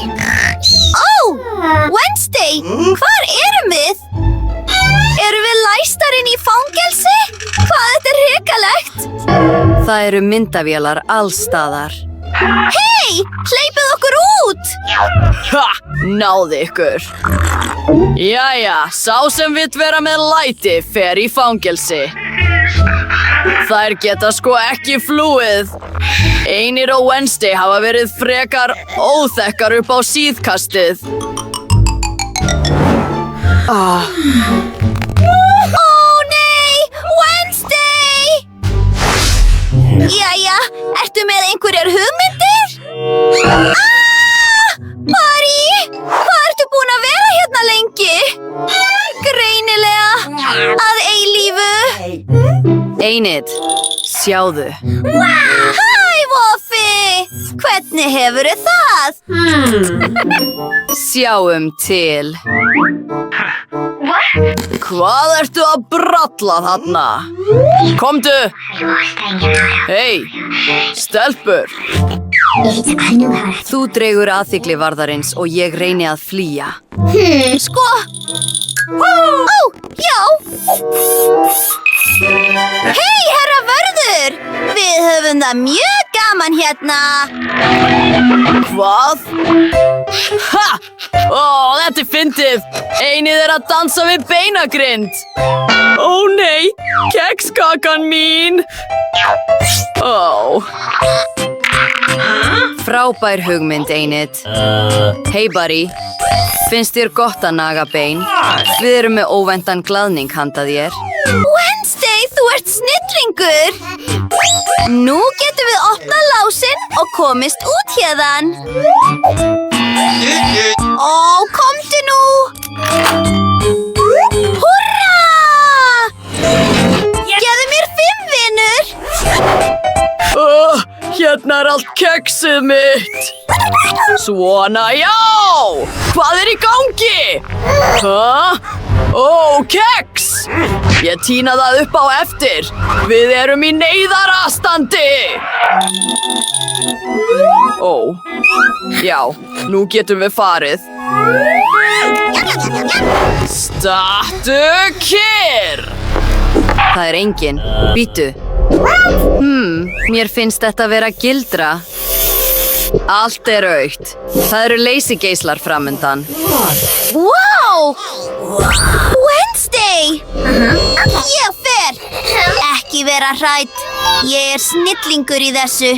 Ó, Wednesday, hvar erum við? Erum við læstar inn í fangelsi? Hvað þetta er hrikalegt? Það eru myndavélar allstaðar. Hey, hleypið okkur út! Ha! Náði ykkur. Jæja, sá sem vill vera með læti fer í fangelsi. Þær geta sko ekki flúið. Einir og Wednesday hafa verið frekar óþekkar upp á síðkastið. Ó nei, Wednesday! Jæja, ertu með einhverjar hugmyndir? Mari, hvað ertu búin að vera hérna lengi? Greinilega að eilífu. Einir, sjáðu. Hæ, Woffi! Hvernig hefurðu það? Sjáum til. Hvað ertu að bralla þarna? Komdu! Hey, stelpur! Þú dregur athygli varðarins og ég reyni að flýja. Sko! Ó, já! Hei, herra vörður! Við höfum það mjög gaman hérna. Hvað? Ha! Ó, þetta er fyndið. Einið er að dansa við beinagrind. Ó nei, kekskakan mín. Ó. Frábær hugmynd, Einid. Hey, buddy. Finnst þér gott að naga bein? Við erum með óvæntan glaðning handa þér. Wednesday, þú ert snillingur! Nú getum við opnað lásinn og komist út hérðan. Ó, komdu nú! Húrra! Gefðu mér 5, vinur! Hérna er allt keksið mitt. Svona, já! Hvað er í gangi? Ó, keks! Ég tína það upp á eftir. Við erum í neyðarastandi. Ó, já, nú getum við farið. Stattu kyrr! Það er enginn. Bíddu. Mér finnst þetta vera gildra. Allt er autt. Það eru leysigeislar framundan. Vá! Wednesday! Ég fer! Ekki vera hrædd. Ég er snillingur í þessu.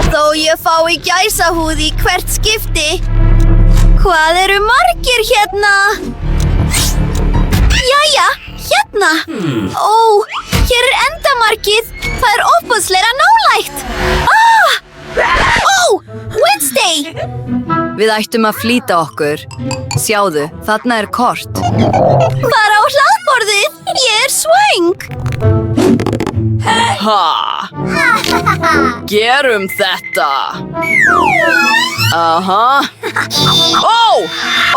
Þó ég fái gæsahúð í hvert skipti. Hvað eru margir hérna? Jæja, hérna! Ó, hér er endamarkið. Það er ofboðslega nálægt. Ó, Wednesday! Við ættum að flýta okkur. Sjáðu, þarna er kort. Fara á hlaðborðið. Ég er svöng. Ha! Gerum þetta. Aha. Ó!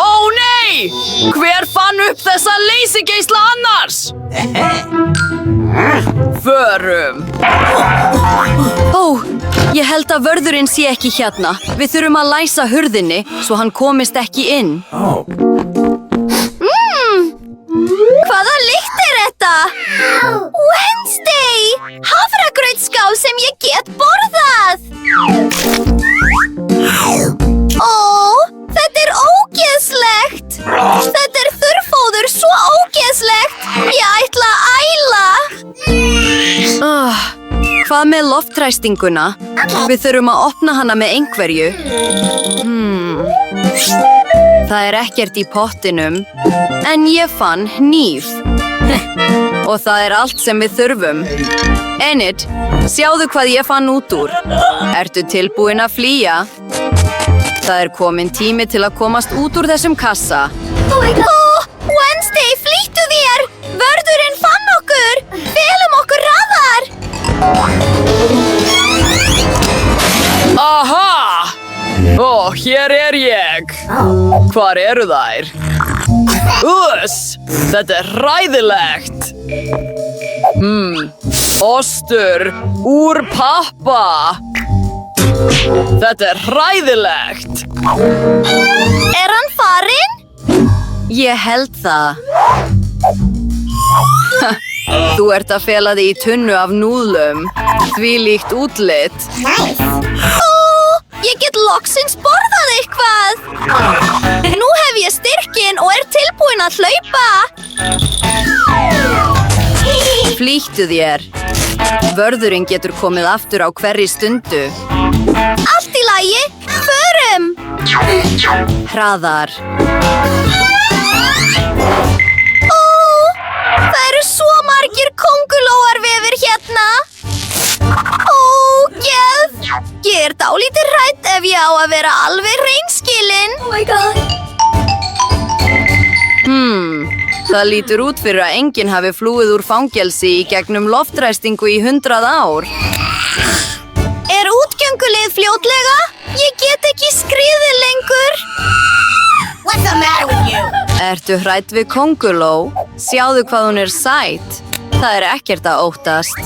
Ó nei! Hver fann upp þessa leysigeisla annars? Förum. Ó, ég held að vörðurinn sé ekki hérna. Við þurfum að læsa hurðinni svo hann komist ekki inn. Hvaða lykt er þetta? Wednesday! Hafragrautskál sem ég get borðað! Ó, þetta er ógeðslegt! Þetta er þurrfóður svo ógeðslegt! Ég ætla að æla! Hvað með loftræstinguna? Við þurfum að opna hana með einhverju. Það er ekkert í pottinum, en ég fann hníf. Og það er allt sem við þurfum. Enid, sjáðu hvað ég fann út úr. Ertu tilbúin að flýja? Það er komin tími til að komast út úr þessum kassa. Ó, Wednesday, flýttu þér! Vörðurinn fann okkur! Felum okkur hraðar! Aha! Ó, hér er ég. Hvar eru þær? Þetta er hræðilegt. Ostur úr pappa. Þetta er hræðilegt. Er hann farinn? Ég held það. Þú ert að fela þig í tunnu af núðlum. Þvílíkt útlit. Ég get loksins borðað eitthvað. Nú hef ég styrkinn og er tilbúin að hlaupa. Flýttu þér. Vörðurinn getur komið aftur á hverri stundu. Allt í lagi, förum. Hraðar. Það eru svo margir kóngulóarvefir hérna. Geð. Ég er dálítið hrædd ef ég á að vera alveg hreinskilin. Oh my god. Það lítur út fyrir að enginn hafi flúið úr fangelsi í gegnum loftræstingu í 100 ár. Er útgöngulið fljótlega? Ég get ekki skriðið lengur. What's the matter with you? Ertu hrædd við kónguló? Sjáðu hvað hún er sæt. Það er ekkert að óttast.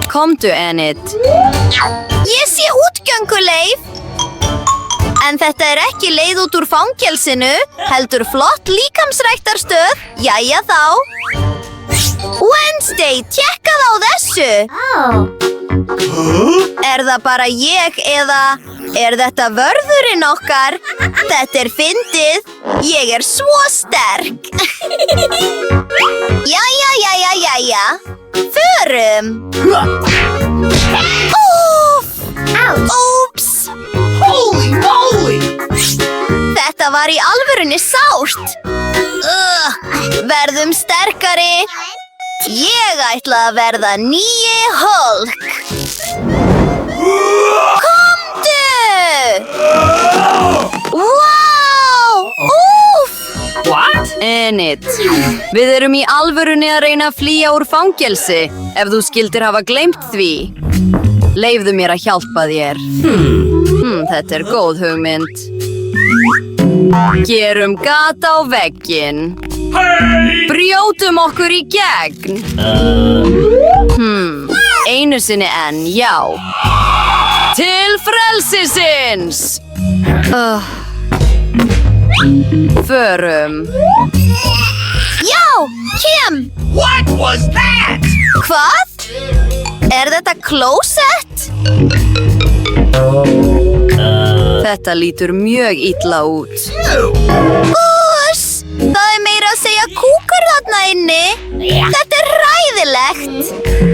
Komdu, Enid. Ég sé útgönguleið. En þetta er ekki leið út úr fangelsinu, heldur flott líkamsræktarstöð. Jæja þá. Wednesday, tékkað á þessu. Er það bara ég eða er þetta vörðurinn okkar? Þetta er fyndið. Ég er svo sterk. Jæja. Förum. Úps. Holy moly! Þetta var í alvörunni sárt. Verðum sterkari. Ég ætla að verða nýji Hulk. Komdu! Wow! Úff! What? Enid, við erum í alvörunni að reyna að flýja úr fangelsi ef þú skildir hafa gleymt því. Leifðu mér að hjálpa þér. Þetta er góð hugmynd. Gerum gat á vegginn. Brjótum okkur í gegn. Einu sinni enn, já. Til frelsisins! Förum. Já, kem! What was that? Hvað? Er þetta klósett? Þetta lítur mjög illa út. Úss! Það er meira að segja kúkur þarna inni. Þetta er hræðilegt.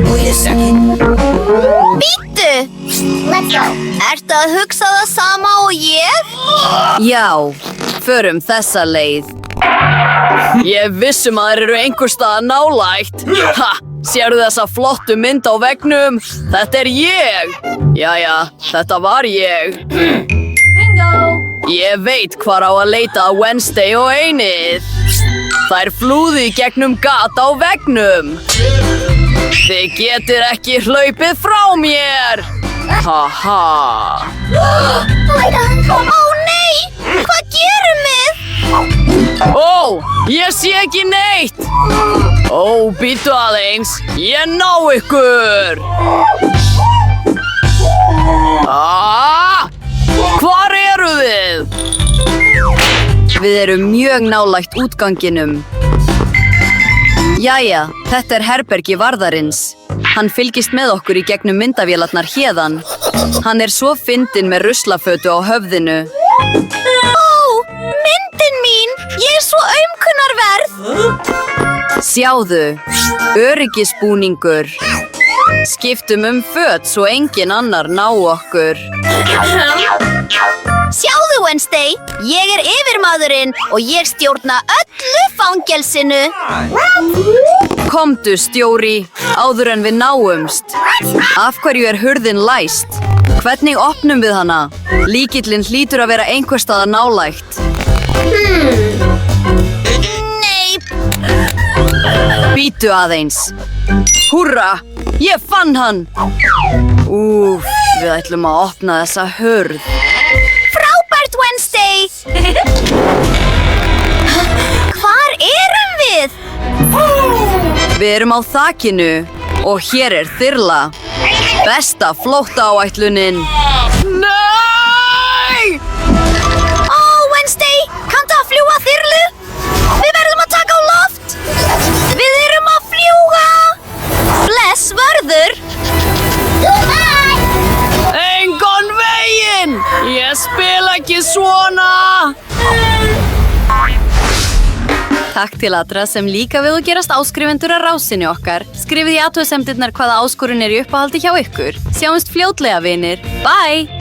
Wait a second. Bíddu! Ertu að hugsa það sama og ég? Já, förum þessa leið. Ég vissum að þeir eru einhvers staðar nálægt. Ha! Sérðu þessa flottu mynd á veggnum? Þetta er ég! Jæja, þetta var ég. Bingo! Ég veit hvar á að leita að Wednesday og Enid. Þær flúðu í gegnum gat á veggnum. Þið getur ekki hlaupið frá mér! Haha! Ó nei! Hvað gerum við? Ó, ég sé ekki neitt! Ó, býttu aðeins, ég ná ykkur! Hvar eru þið? Við erum mjög nálægt útganginum. Jæja, þetta er herbergi varðarins. Hann fylgist með okkur í gegnum myndavélarnar héðan. Hann er svo fyndinn með ruslafötu á höfðinu. Myndin mín! Ég er svo aumkunarverð! Sjáðu, öryggisbúningur. Skiptum föt svo engin annar ná okkur. Sjáðu, Wednesday! Ég er yfirmaðurinn og ég stjórna öllu fangelsinu. Komdu, stjóri, áður en við náumst. Af hverju er hurðin læst? Hvernig opnum við hana? Lykillinn hlýtur að vera einhvers staðar nálægt. Nei! Bítu aðeins. Húrra! Ég fann hann! Úf, við ætlum að opna þessa hurð. Frábært, Wednesday! Hvar erum við? Við erum á þakinu og hér er þyrla. Besta flóttaáætlunin. Nei! Ó, Wednesday, kanntu að fljúga þyrlu? Við verðum að taka á loft. Við erum að fljúga. Bless, vörður. Engan veginn! Ég spila ekki svona! Takk til allra sem líka við að gerast áskrifendur að rásinni okkar. Skrifið í athugasemdirnar hvaða áskorun er í uppáhaldi hjá ykkur. Sjáumst fljótlega, vinir. Bye!